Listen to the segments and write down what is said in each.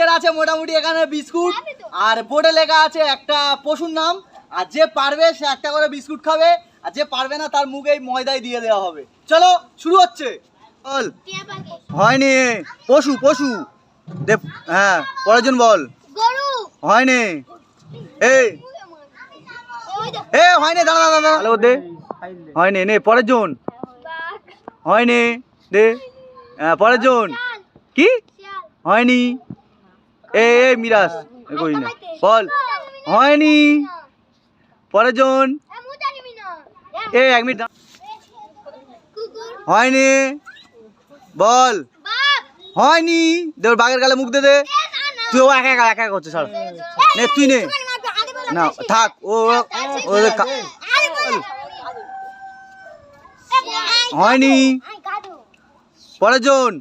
আজকের আছে মোটামুটি এখানে বিস্কুট আর বোর্ডে লেখা আছে একটা পশুর নাম আর যে পারবে সে একটা করে বিস্কুট খাবে আর যে পারবে না তার মুখে এই ময়দাই দিয়ে দেওয়া হবে চলো শুরু হচ্ছে বল হয়নি পশু পশু দে হ্যাঁ পরের জন বল হয়নি এই হয়নি দাঁড়া দাঁড়া দাঁড়া হ্যালো দে হয়নি নে পরের জন হয়নি দে হ্যাঁ পরের জন কি হয়নি এ মিরাজ কই না বল হয়নি পরের জন এক মিনিট হয়নি বল হয়নি দেখ বাঘের গালে মুখ দে দে তুই ও একা একা একা করছিস ছাড় নে তুই নে না থাক ও হয়নি পরের জন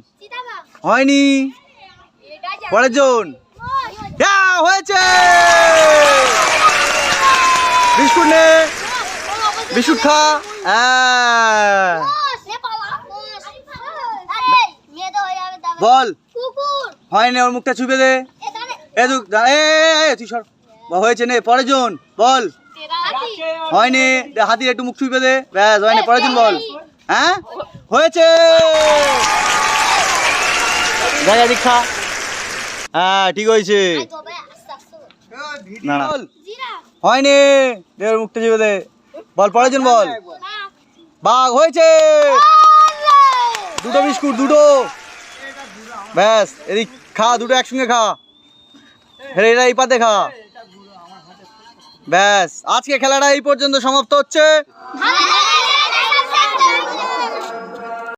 হয়নি পরের জন হয়েছে বিস্কুট নে বিস্কুট খা বল হয়নি ওর মুখটা ছুপে দে তুই সর হয়েছে নে পরের জন বল হয়নি হাতির একটু মুখ ছুপে দে ব্যাস হয়নি পরের জন বল হ্যাঁ হয়েছে গায়া দীক্ষা হ্যাঁ ঠিক হয়েছে না না হয়নি দেওয়ার মুখটা ছুপে দে বল পরের জন বল বাঘ হয়েছে দুটো বিস্কুট দুটো ব্যাস এদিক খা দুটো একসঙ্গে খা এটা এই পাতে খা ব্যাস আজকে খেলাটা এই পর্যন্ত সমাপ্ত হচ্ছে।